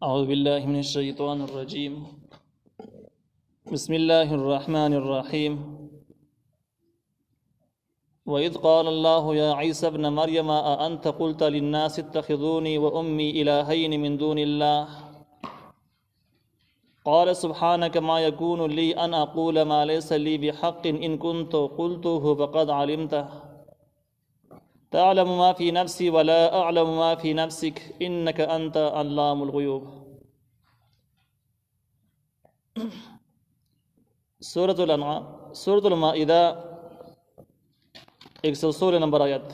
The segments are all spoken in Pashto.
أعوذ بالله من الشيطان الرجيم. بسم الله الرحمن الرحيم. وإذ قال الله يا عيسى ابن مريم أأنت قلت للناس اتخذوني وأمي إلهين من دون الله قال سبحانك ما يكون لي أن أقول ما ليس لي بحق إن كنت قلته فقد علمته تعلم ما في نفسي ولا أعلم ما في نفسك إنك أنت علام الغيوب. سورة المائدہ 116 نمبر آیت.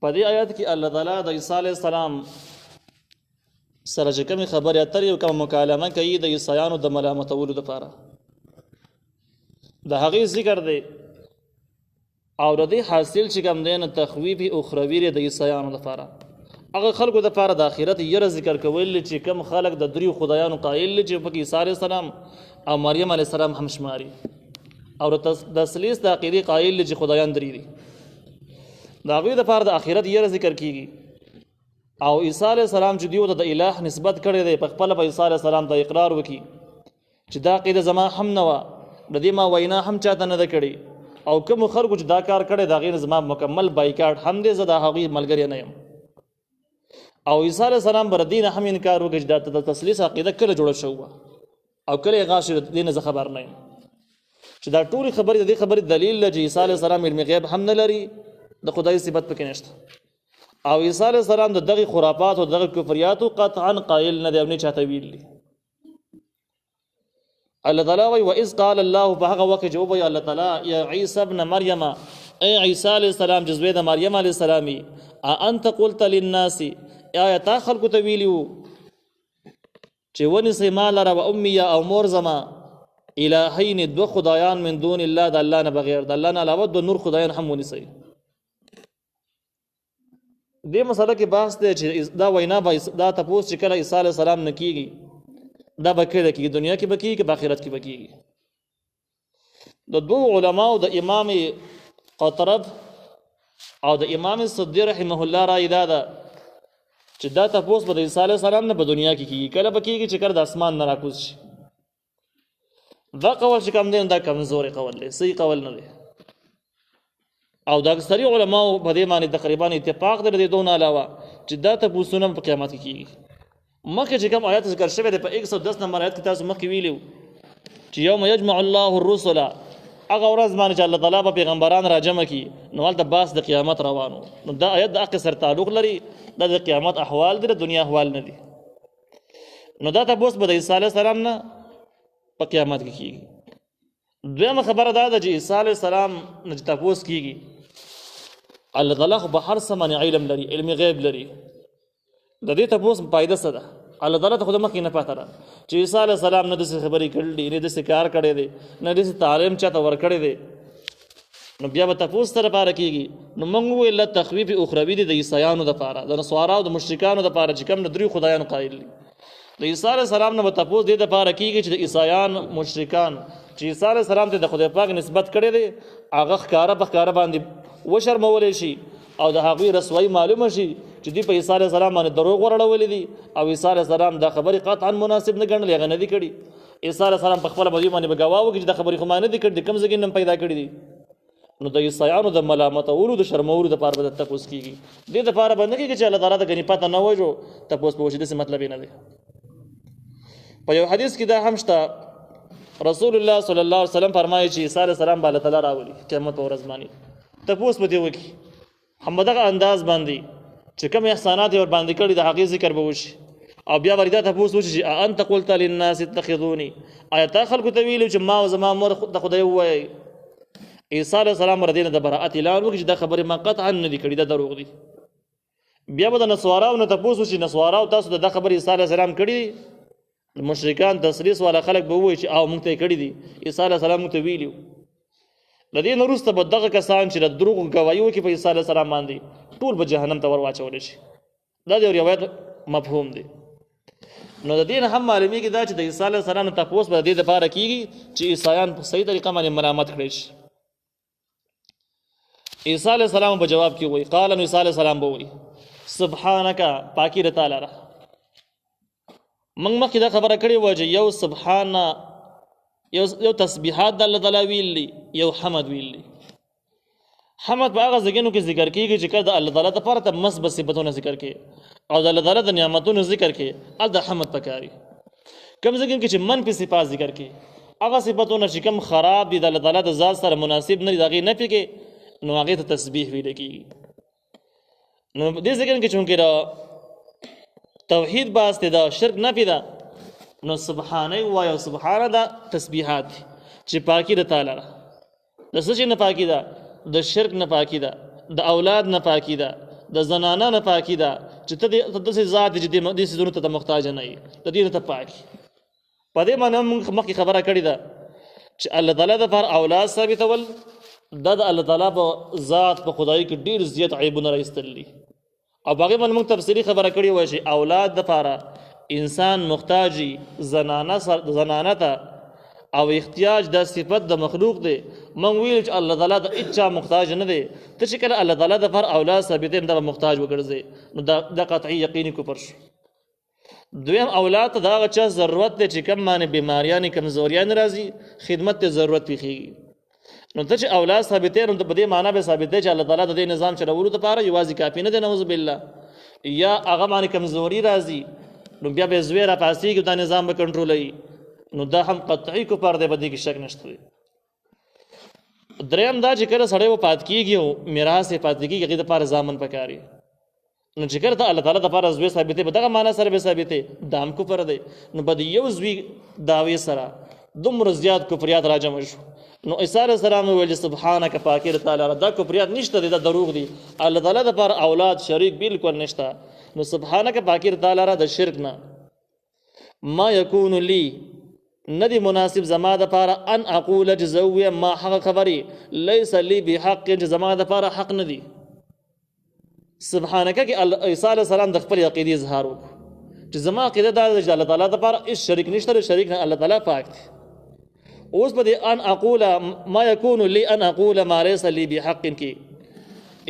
په دې آیت کې الله تعالی د عیسی علیه السلام سره چې کومې خبرې اترې او کومه مکالمه کوي د عیسیانو د ملامتولو دپاره د هغې ذکر دی او د دې حاصل چې کوم دی نه تخویف اخروي دی د عیسیانو دپاره. هغه خلکو دپاره د آخرت یره ذکر کول چې کوم خلک د دریو خدایانو قایل چې پکې عیسی علیه السلام او مریم علیه السلام هم شماري او د تثلیث د عقیدې قایل چې خدایان درې دي. د هغوی دپاره د آخرت یره ذکر کیږي او عیسی علیه السلام چې دیو ته د الہ نسبت کړی دی په خپله به عیسی علیه السلام ته اقرار وکړي چې دا عقیده زما هم نه وه، د دې ما وینا هم چاته نه ده کړې او کومو خلکو چې دا کار کړی د هغې نه زما مکمل بایکاټ هم دی، زه د هغوی ملګری نه یم. او عیسی علیه السلام به د دې نه هم انکار وکړي چې دا د تثلیث عقیده کله جوړه شوې وه او کله یې غاښ د دې نه زه خبر نه یم. چې دا ټولې خبرې د دې خبرې دلیل ده چې عیسی علیه السلام علم غیب هم نه لري، د خدای صفت پکې نشته او عیسی علیه السلام د دغې خرافات او دغه کفریاتو قطعا قایل نه دی او نه چاته ویل دي. الله تعالی وایي وإذ قال الله، په هغه وخت چې ووایي الله تعالی یا عیسی ابن مریم، ای عیسی علیه السلام چې زوی د مریم علیه السلام یې، أأنت قلت للناس، آیا تا خلکو ته ویلي وو چې ونیسئ ما لره و امي او مور زما الهین دوه خدایان من دون الله، د الله نه بغیر، د الله نه علاوه دوه نور خدایان هم ونیسئ. دې مسله کې بحث دی چې دا وینا دا تپوس چې کله عیسی علیه السلام نه کېږي دا به کله کېږي، دنیا کې به کېږي که په آخرت کې به کېږي. د دوو علماو د امام قطرب او د امام صدی رحمه الله رایې دا ده چې دا تپوس به د عیسی علیه السلام نه په دنیا کې کېږي، کله به کېږي چې کله د اسمان نه راکوز شي. دا قول چې کوم دی دا کمزورې قول دی، صحیح قول نه دی او د اکثري علماو په دې باندې تقریبا اتفاق دی د دې دونه علاوه چې دا تپوسونه په قیامت کې کېږي. مخکې چې کوم آیات ذکر شوی دی په 110 نمبر آیات کې تاسو مخکې ویلي چې یوم یجمع الله الرسل، هغه ورځ باندې چې الله تعالی به پیغمبران راجمع کړي نو هلته باس د قیامت روانو. نو دا آیت د هغې سره تعلق لري، دا د قیامت احوال دی، د دنیا احوال نه دي. نو دا تپوس به د عیسی علیه السلام نه په قیامت کې کېږي. دویمه خبره دا ده چې عیسی علیه السلام نه چې تپوس کېږي، الله تعالی خو په هر څه باندې علم لري، علم غیب لري. د دې تپوس فایده څه ده؟ الله تعالی ته خو د مخکې نه پته ده چې عیسی علیه السلام نه داسې خبرې کړي دي، نه داسې کار کړی دی، نه داسې تعلیم چاته ورکړی دی. نو بیا به تپوس ته دپاره کېږي. نو موږ وویل تخویف اخروي دی د عیسیانو دپاره، د نصاراو د مشرکانو دپاره چې کوم د دریو خدایانو قایل دي. د عیسی علیه السلام نه به تپوس دې دپاره کېږي چې د عیسیان مشرکان چې عیسی علیه السلام ته د خدای پاک نسبت کړی دی هغه ښکاره په ښکاره باندې وشرمولی شي او د هغوی رسوایي معلومه شي چې دوی په عیسی علیه السلام باندې دروغ ورړولي دي او عیسی علیه السلام دا خبرې قطعا مناسب نه ګڼلې، هغه نه دي کړي. عیسی علیه السلام په خپله به دوی باندې به ګواه وکړي چې دا خبرې خو ما نه دي کړي، د کوم ځای کې نه پیدا کړي دي. نو د عیسیانو د ملامتولو د شرمولو دپاره به تپوس کېږي. دې دپاره به نه کېږي چې الله تعالی ته ګنې پته نه وژو تپوس به وشي، داسې مطلب یې نه دی. په یو حدیث کې دا هم شته، رسول الله صلی الله علیه وسلم فرمایي چې عیسی علیه السلام به الله تعالی راولي قیامت په ورځ باندې، تپوس به دې وکړي همدغه انداز باندې چې کوم احسانات یې ورباندې کړي د هغې ذکر به وشي او بیا به دا تپوس وشي چې أأنت قلت للناس اتخذوني، آیا تا خلکو ته ویلي چې ما او زما مور د خدای ووایي. عیسی علیه السلام ور دې نه د براءت اعلان وکړي چې دا خبرې ما قطعا نه دي کړي، دا دروغ دي. بیا به د نصواراو نه تپوس وشي نصواراو تاسو د دا خبرې عیسی علیه السلام کړي دي؟ مشرکان تثلیث والا خلک به ووایي چې او موږ ته یې کړي دي، عیسی علیه السلام موږ ته ویلي. د دې نه وروسته به دغه کسان چې د دروغو ګواهي وکړي په عیسی علیه السلام باندې ټول به جهنم ته ور واچولی شي. دا د یو روایت مفهوم دی. نو د دې نه هم معلومیږي دا چې د عیسی علیه السلام نه تپوس به د دې دپاره کېږي چې عیسیان په صحیح طریقه باندې ملامت کړی شي. عیسی علیه السلام په جواب کې وایي قال، نو عیسی علیه السلام به وایي سبحانك پاکی د تعالی را موږ مخکې دا خبره کړې وه چې یو سبحان یو تسبیحات د الله تعالی ویلي یو حمد ویلي حمد په هغه ځایونو کې ذکر کېږي چې کله د الله تعالی دپاره ته مثبت صفتونه ذکر کړي او د الله تعالی د نعمتونو ذکر کړي هلته حمد پکاري کوم ځایونو کې چې منفي صفات ذکر کړي هغه صفتونه چې کوم خراب دي د الله تعالی د ذات سره مناسب نه دي د هغې نفي کې نو هغې ته تسبیح ویلی کېږي نو دې ځایونو کې چونکې د توحید باس دی د شرک نفي ده نو سبحانه وایو سبحانه دا تسبیحات دي چې پاکي د تعالی ده د څه شي نه پاکي ده د شرک نه پاکي ده د اولاد نه پاکي ده د زنانه نه پاکي ده چې ته داسې ذات دی چې دې څیزونو ته محتاج نه یې د دې نه ته پاکي په دې معنی موږ مخکې خبره کړې ده چې الله تعالی دپاره اولاد ثابتول دا د الله تعالی په ذات په خدایي کې ډېر زیات عیبونه راایستلي او باقي باندې موږ تفصیلي خبره کړې وه چې اولاد دپاره انسان محتاجي زنانه ته او احتیاج دا صفت د مخلوق دی موږ ویل چې الله تعالی د هېچا محتاج نه دی ته چې کله الله تعالی دپاره اولاد ثابتې دا به محتاج وګرځې نو دا قطعي یقیني کفر شو دویم اولاد ته د هغه چا ضرورت دی چې کم باندې بیماریانې کمزوریانې راځي خدمت ته ضرورت پیښیږي نو ته چې اولاد ثابتې نو په دې معنا به ثابتې چې الله تعالی د دې نظام چلولو دپاره یوازې کافي نه دی نعوذ بالله یا هغه باندې کمزوري راځي نو بیا به زوی راپاڅېږي دا نظام به کنټرولوي نو دا هم قطعي کفر دی په دې کې شک نشته دی دریم دا چې کله سړی وفات کېږي او میراث یې پاتې کېږي هغې دپاره زامن پکاري نو چې کله ته الله تعالی دپاره زوی ثابتې په دغه معنا سره به ثابتې دا هم کفر دی نو په د یو زوی دعوې سره دومره زیات کفریات راجمع شو نو عیسی علیه السلام وویل چې سبحانک پاکي د تعالی دا کفریات نشته دی دا دروغ دی الله تعالی دپاره اولاد شریک بالکل نشته نو سبحانک پاکي د تعالی د شرک نه ما یکون لی ندی مناسب زما دپاره ان اقول چې زه ووایم ما هغه خبرې لیس لی بحق چې زما دپاره حق نه دي سبحانکه کې عیسی علیه السلام د خپل عقیدې اظهار وکړو چې زما عقیده دا ده چې الله تعالی دپاره هېڅ شریک نشته د شریک نه الله تعالی پاک دی اوس په دې ان اقول ما یکون لی ان اقول ما لیس لی بحق کې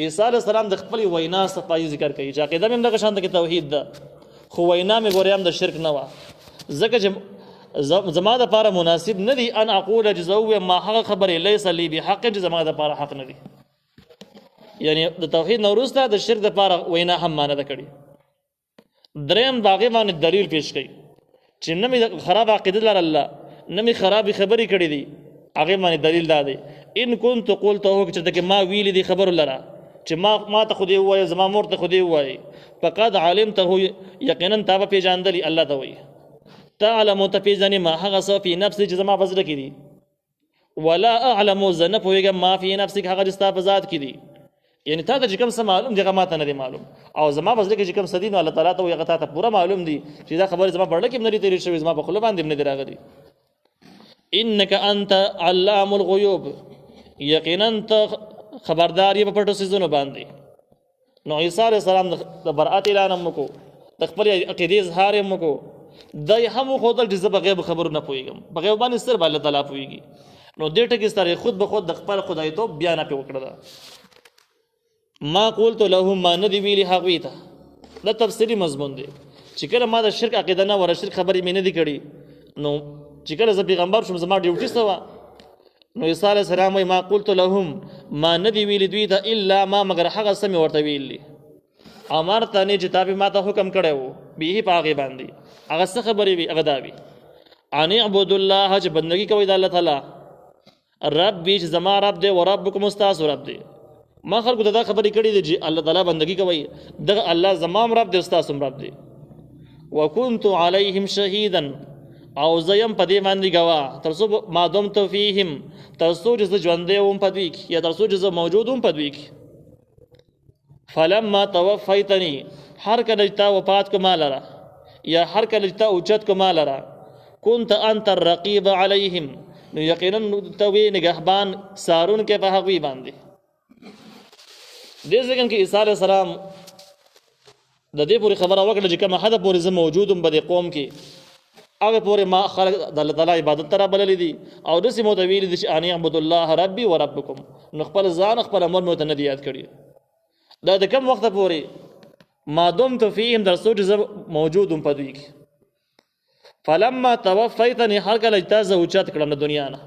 عیسی علیه السلام د خپلې وینا صفایي ذکر کوي چې عقیده مې هم دغه شان ده کې توحید ده خو وینا مې ګورې هم د شرک نه وه ځکه چې زما دپاره مناسب نه دي ان اقول چې زه ووایم ما هغه خبرې لیس لی بحق چې زما دپاره حق نه دي یعنی د توحید نه وروسته د شرک دپاره وینا هم مانه ده کړې دریم د هغې باندې دلیل پیش کوي چې نه مې خراب عقیده لرله نه مې خرابې خبرې کړې دي هغې باندې دلیل دا دی ان كنت قلته چې چېرته کې ما ویلي دي خبرو لره چې ما ته خو دې ووایه زما مور ته خو دې ووایي فقد علمته یقینا تا به پېژندلي الله ته وایي تعلم ته پېژنې ما هغه څه فی نفسي چې زما په زړه کې دي ولا اعلم زه نه پوهېږم ما فی نفسک هغه چې ستا په ذات کې دي یعنی تا ته چې کوم څه معلوم دي هغه ما ته نه دی معلوم او زما په زړه کې چې کوم څه دي نو الله تعالی ته وایي هغه تا ته پوره معلوم دي چې دا خبرې زما په زړه کې هم نه دي تېرې شوې زما په خوله باندې هم نه دي راغلي انک انت علام الغیوب یقینا ته خبردار یې په پټو څیزونو باندې نو عیسی علیه السلام د برأت اعلان هم وکړو د خپلې عقیدې اظهار یې هم وکړو دا یې هم وښودل چې زه په غیب خبرو نه پوهېږم په غیب باندې صرف الله تعالی پوهېږي نو دې ټکي سره خود به خود د خپل خدایتوب بیان پې وکړه ده ما قلت لهم ما نه دي ویلي هغوی ته دا تفصیلي مضمون دی چې کله ما د شرک عقیده نه وره شرک خبرې مې نه دي کړي نو چې کله زه پیغمبر شوم زما ډیوټي څه وه نو عیسی علیه السلام وایي ما قلت لهم ما نه دي ویلي دوی ته الا ما مګر هغه څه مې ورته ویلي امرتنې چې تا پې ما ته حکم کړی و به په هغې باندې هغه څه خبرې وي هغه دا وي ان اعبد الله چې بندګي کوئ د الله تعالی ربي چې زما رب دی و ربکم ستاسو رب دی ما خلکو ته دا خبرې کړې دي چې الله تعالی بندګي کوئ دغه الله زما هم رب دی ستاسو هم رب دی وکنت علیهم شهیدا او زه یم په دې باندې ګواه تر څو ما دمت فیهم تر څو چې زه ژوندی وم په دوی کې یا تر څو چې زه موجود وم په دوی کې فلما توفیتنی هر کله چې تا وفات کو ما لره یا هر کله چې تا اوچت کو ما لره كنت انت الرقیب علیهم نو یقینا ته وی نگهبان سارونکی په هغوی باندې دې ځای کې عیسی علیه السلام د دې پورې خبره وکړه چې کومه حده پورې زه موجود یم په دې قوم کې هغه پورې ما خلک د الله تعالی عبادت ته رابللي دي او داسې مو ته ویلي دي چې ان اعبدوا الله ربي و ربکم نو خپل ځان خپل امر مو ته نه دي یاد کړي دا د کوم وخته پورې ما دمت فیهم در څو چې زه موجود وم په دوی کې. فلما توفیتنی هر کله چې تا زه اوچت کړم د دنیا نه.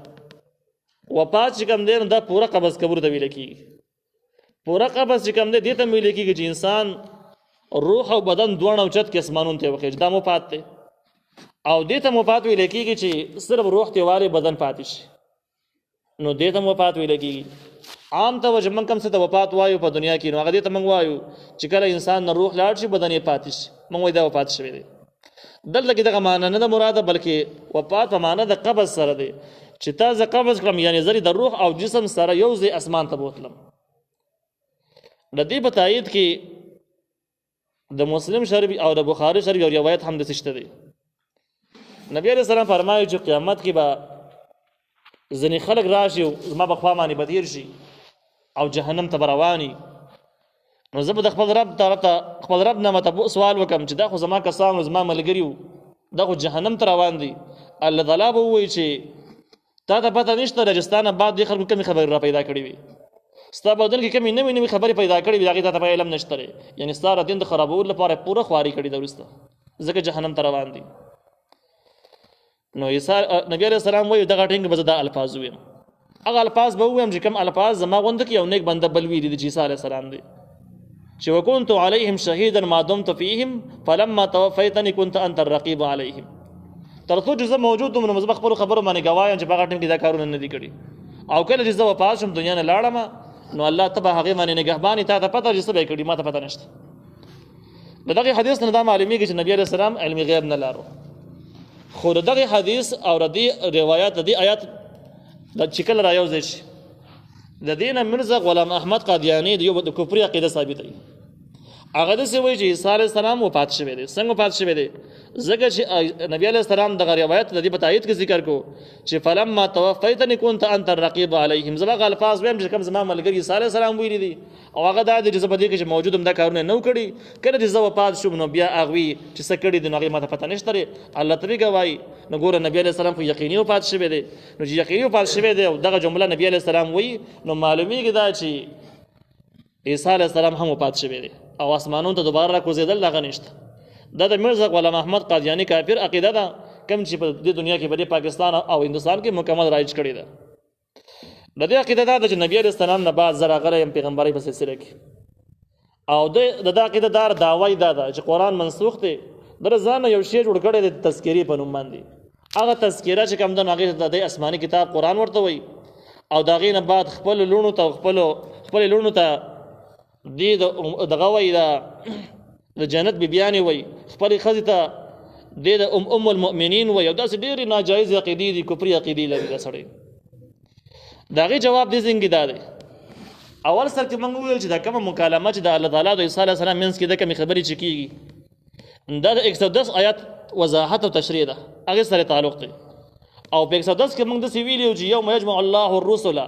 وفات چې کوم دی نو دا پوره قبض قبر ته ویل کېږي. پوره قبض چې کوم دی دې ته ویل کېږي چې انسان روح او بدن دواړه اوچت کې اسمانونو ته وخېږي. دا مفات دی. او دې ته مفات ویل کېږي چې صرف روح ته واري بدن پاتې شي. نو دې ته مفات ویل کېږي. عام ته چې موږ کوم څه ته وفات وایو په دنیا کې نو هغه دې ته موږ وایو چې کله انسان نه روح لاړ شي بدن یې پاتې شي. موږ وایو دا وفات شوی دی. دلته کې دغه معنا نه ده مراده بلکې وفات په معنا د قبض سره دی چې تا زه قبض کړم یعنی زه د روح او جسم سره یو ځای اسمان ته بوتلم. د دې په تایید کې د مسلم شریف او د بخاري شریف یو روایت هم داسې شته دی. نبی علیہ السلام فرمایي چې قیامت کې به ځینې خلک راشي زما په خوا باندې به تېر شي او جهنم ته به رواني. نو زه به د خپل رب نه مته سوال وکړم چې دا خو زما کسان زما ملګري وو دا خو جهنم ته روان دي. الله تعالی به ووایي چې تا ته پته نشته چې ستا نه بعد دې خلکو کومې خبرې را پیدا کړې وي. ستا بدن کې کومې نوې خبرې پیدا کړې وي هغې ته په علم نشته دی. یعنې ستا د دین د خرابولو لپاره پوره خواري کړې ده وروسته ځکه جهنم ته روان دي. نو نبی علیہ السلام وایي دغه ټینګ به زه دا الفاظ ووایم. هغه الفاظ به ووایم چې کوم الفاظ زما غونده کې یو نیک بنده بل ویلي د عیسی علیه السلام دی چې وكنت عليهم شهيدا ما دمت فيهم فلما توفيتني كنت انت الرقيب عليهم. تر څو چې زه موجود وم نو زه خپلو خبرو باندې ګوایم چې په هغه ټیم کې دا کارونه نه دي کړي. او کله چې زه وفات شم دنیا نه لاړم نو الله ته به هغې باندې نګهباني تا ته پته چې څه به یې کړي ما ته پته نشته. د دغې حدیث نه دا معلومیږي چې نبي علیه السلام علمي غیب نه لارو. خو د دغې حدیث او د دې روایات د دې آیات چې کله را یوځای شي د دې نه مرزا غلام احمد قادیاني د یو د کفري عقیده ثابتوي. هغه داسې وایي چې عیسی علیه السلام وفات شوی دی. څنګه وفات شوی دی؟ ځکه چې نبی علیه السلام دغه روایت د دې په تایید کې ذکر کو چې فلما توفیتنی كنت انت الرقیب علیهم. زه هغه الفاظ وایم چې کوم زما ملګري عیسی علیه السلام ویلي دي او هغه دا دی چې زه په دې کې چې موجود هم دا کارونه نه کړي. کله چې زه وفات شوم نو بیا هغه وي چې څه کړي دي نو هغې ما ته پته نشته دی. الله ته ګوایي. نو ګوره نبی علیه السلام خو یقیني وفات شوی دی. نو چې یقیني وفات شوی دی او دغه جمله نبی علیه السلام وایي نو معلومیږي دا چې عیسی علیه السلام هم وفات شوی دی او اسمانونو ته دوباره راکوزېدل دغه نشته. دا د مرزا غلام احمد قادیاني کافر عقیده ده کوم چې په دې دنیا کې په پاکستان او هندوستان کې مکمل رایج کړې ده. د دې عقیده ده چې نبی علیه السلام نه بعد زه راغلی یم پیغمبرۍ په سلسله کې. او د دې عقیده دار دعوی دا ده چې قرآن منسوخ دی. در ځان یو شی جوړ کړی دی تذکرې په نوم باندې. هغه تذکره چې کوم ده نو هغې ته د آسماني کتاب قرآن ورته وایي او د هغې نه بعد خپلو لوڼو ته دې دغه وایي د جنت بیبیانې وایي خپلې ښځې ته دې د ام المؤمنین وایي او داسې ډېرې ناجایز عقیدې دي کفري عقیدې لري دا سړی. د هغې جواب دې څنګه دا دی. اول سر کې موږ وویل چې دا کومه مکالمه چې د الله تعالی د عیسی علیه السلام منځ کې د کومې خبرې چې کېږي دا د 110 آیات وضاحت او تشریح ده هغې سره تعلق دی. او په 110 کې موږ داسې ویلي چې یوم یجمع الله الرسل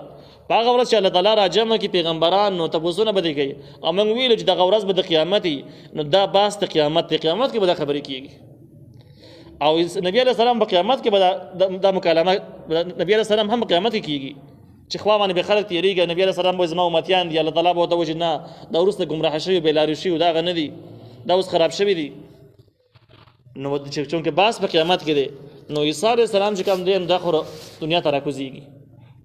په هغه ورځ چې الله تعالی راجمع کړي پیغمبران نو تپوسونه به دې کوي. او موږ ویلو چې دغه ورځ به د قیامت وي نو دا باس د قیامت دی. قیامت کې به دا خبرې کېږي او نبی علیه السلام په قیامت کې به دا مکالمه نبی علیه السلام هم قیامت کې کېږي چې خوا باندې به خلک تېرېږي. نبی علیه السلام به زما امتیان دي. الله تعالی به ورته وایي چې نه دا وروسته ګمراه شوي بېلارې شوي دا هغه نه دي دا اوس خراب شوي دي. نو چونکې باس په قیامت کې دی نو عیسی علیه السلام چې کوم دی دا خو دنیا ته راکوزېږي.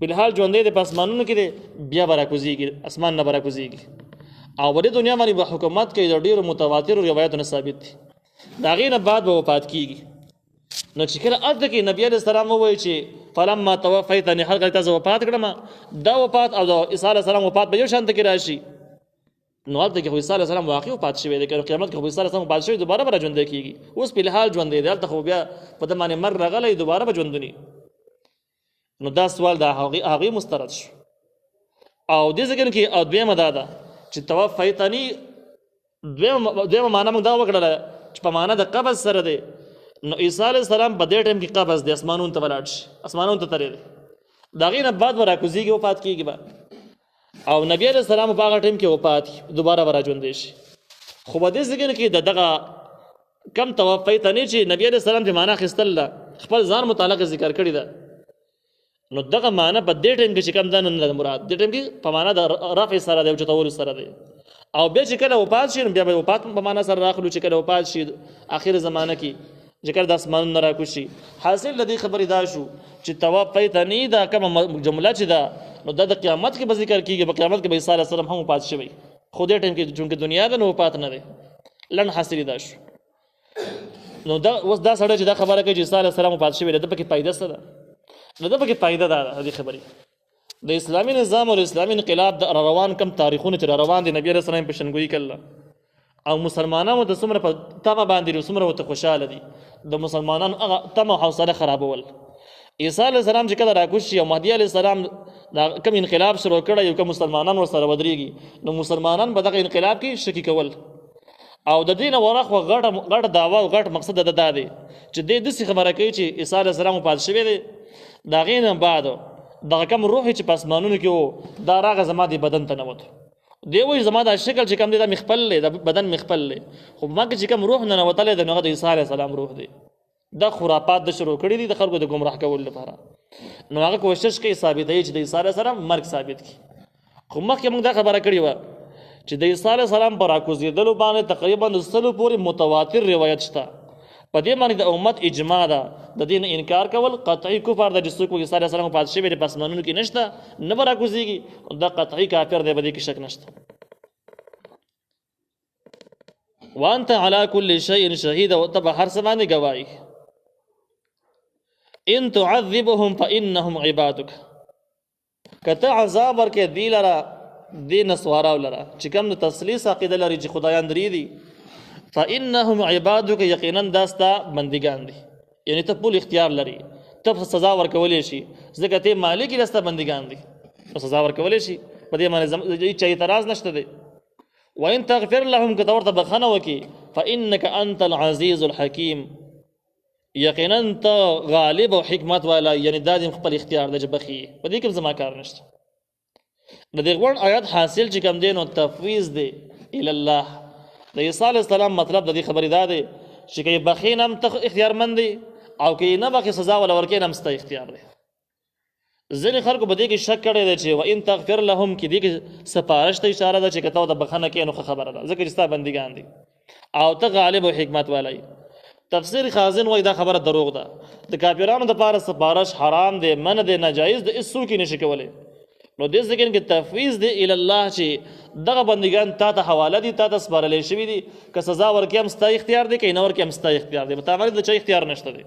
بلحال ژوندی دی په اسمانونو کې دی بیا به راکوزېږي اسمان نه به راکوزېږي او په دې دنیا باندې به حکومت کوي. د ډېرو متواترو روایتونه ثابت دي. د هغې نه بعد به وفات کېږي. نو چې کله هلته کې نبي علیه السلام ووایي چې فلما توفیتنی هر کله تا زه وفات کړم دا وفات او د عیسی علیه السلام وفات به یو شانته کې راشي. نو هلته کې خو عیسی علیه السلام واقعي وفات شوی دی. که قیامت کې خو عیسی علیه السلام وفات شوی دوباره به راژوندی کېږي. اوس په الحال ژوندی دی هلته خو بیا په ده باندې مرګ راغلی دوباره به ژوندوني. نو دا سوال د هغې مسترد شو. او دې ځای کې او دویمه دا ده چې توفیتنی دویمه معنا موږ دا وکړله چې په معنا د قبض سره دی. نو عیسی علیه السلام په دې ټایم کې قبض دی اسمانونو ته ولاړ شي اسمانونو ته ترې دی. د هغې نه بعد به راکوزېږي وفات کېږي به او نبی علیه السلام په هغه ټایم کې وفات دوباره به راژوندی شي. خو په دې ځای کې د دغه کم توفیتنی چې نبی علیه السلام د معنا اخیستل ده خپل ځان متعلق ذکر کړې ده. نو دغه معنا په دې ټایم کې چې کوم ده نه مراد دې ټایم کې په معنا د رفع سره دی او چتولو سره دی. او بیا چې کله وفات شي بیا به وفات په معنا سره راخلو چې کله وفات شي اخر زمانه کې چې کله د اسمانونو راکوشي. حاصل د دې خبرې دا شو چې توفیتنی دا کومه جمله چې دا نو د قیامت کې به ذکر کیږي. په قیامت کې به عیسی علیه السلام هم وفات شوی خو دې ټیم کې چونکې دنیا ده نو وفات نه دی لن حاصل دا شو. نو دا اوس دا سړی چې دا خبره کوي چې عیسی علیه السلام وفات شوی ده پکې فائدہ څه ده؟ نو دا پکې فائدہ ده دې خبرې د اسلامي نظام او اسلامي انقلاب د روان کم تاریخونه چې روان دي نبی رسول الله پیشنګوئی کړل او مسلمانانو د څومره په تمه باندې څومره وته خوشاله دي د مسلمانانو هغه تمه حوصله خرابول. عیسی علیه السلام چې کله راکوشي او مهدی علیه السلام دا کوم انقلاب شروع کړی یو کوم مسلمانان ورسره ودرېږي نو مسلمانان به دغه انقلاب کې شکی کول او د دین ورخ غټ دعوا او غټ مقصد د دا دی چې د دې خبره کوي چې عیسی علیه السلام پات شوی دی دا غینه بعد دا کوم روح چې پسمانونو کې وو دا راغه زما دی بدن ته نوت دی وای زما دا شکل چې کوم دی دا مخبل له د بدن مخبل له خو ما چې کوم روح نه نوتله د نوغه د عیسی علیه السلام روح دی. دا خرافات د شروع کړی دي د خلکو د گمراه کول لپاره. نو هغه کوشش کوي ثابتوي چې د عیسی علیه السلام مرګ ثابت کړي. خو مخکې موږ دا خبره کړې وه چې د عیسی علیه السلام پر راکوزېدلو باندې تقریبا 100 پورې متواتر روایت شته. په دې باندې د امت اجماع ده د دین انکار کول قطعي کفر د جسو کو عیسی علیه السلام پات شوی د پسمانونو کې نشته نه راکوزېږي دا قطعي کافر دی په دې کې شک نشته. وانت على كل شيء شهيد وتبع هر سمانه گواہی. ان تعذبهم فانهم عبادك کته عذاب ورکه دی لرا دی نسوارا لرا چې کوم د تسلیث عقیده لري چې خدایان درې دي فانهم عبادك یقینا داستا بندگان دي یعنی ته پول اختیار لري ته سزا ورکولې شي ځکه ته مالک داستا بندگان دي نو سزا ورکولې شي په دې باندې چې اعتراض نشته دی. وان تغفر لهم كتورت بخنه وكي فانك انت العزيز الحكيم یقینا ته غالب او حکمت والا یعنی دادم خپل اختیار د جبخي په دې کې زما کار نشته. د دې غوړ آیات حاصل چې کوم دین او تفویض دی ال الله د عیسی علیه السلام مطلب د دې خبرې دا دی چې کې بخین هم ته اختیار مند دی او کې نه بخي سزا ولا ورکې هم ست اختیار دی. ځینې خلکو به دې کې شک کړی دی چې وان تغفر لهم کې دې کې سفارش ته اشاره ده چې کته د بخنه کې نو خبره ده ځکه چې ستا بندگان دي او ته غالب او حکمت والا. تفسیر خازن وای دا خبره دروغ ده د کافرانو د پاره سفارش حرام دی من دی ناجایز دی اسو کې نشي کولای. نو دې ځکه کې تفویض دی ال الله چې دغه بندگان تا ته حواله دي تا ته سپارل شوی دي که سزا ورکې هم ستا اختیار دی که نه ورکې هم ستا اختیار دی په باندې د چا اختیار نشته دی.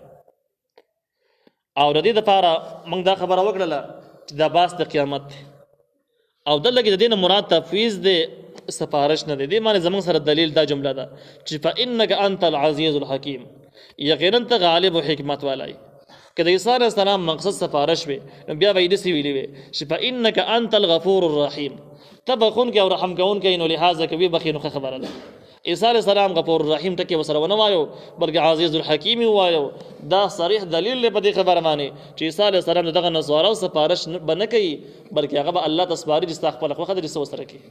او د دې لپاره موږ دا خبره وکړله چې دا باس د قیامت دی او دلته کې د دې نه مراد تفویض دی سفارش نه دی. دې معنی زموږ سره دلیل دا جمله ده چې فانک انت العزیز الحکیم یقینا ته غالب او حکمت والای. که د عیسی علیه السلام مقصد سفارش وي نو بیا به یې داسې ویلي وي چې فانک انت الغفور الرحیم ته بخونکی او رحم کوونکی نو لحاظه کوي بخي نو خبره ده. عیسی علیه السلام غفور الرحیم ټکي وسره ونه وایو بلکې عزیز الحکیم وایو. دا صریح دلیل دی په دې خبره باندې چې عیسی علیه السلام دغه نسوارا او سفارش به نه کوي بلکې هغه به الله ته سپاري چې ستا خپله خوښه ده چې څه ورسره کوي.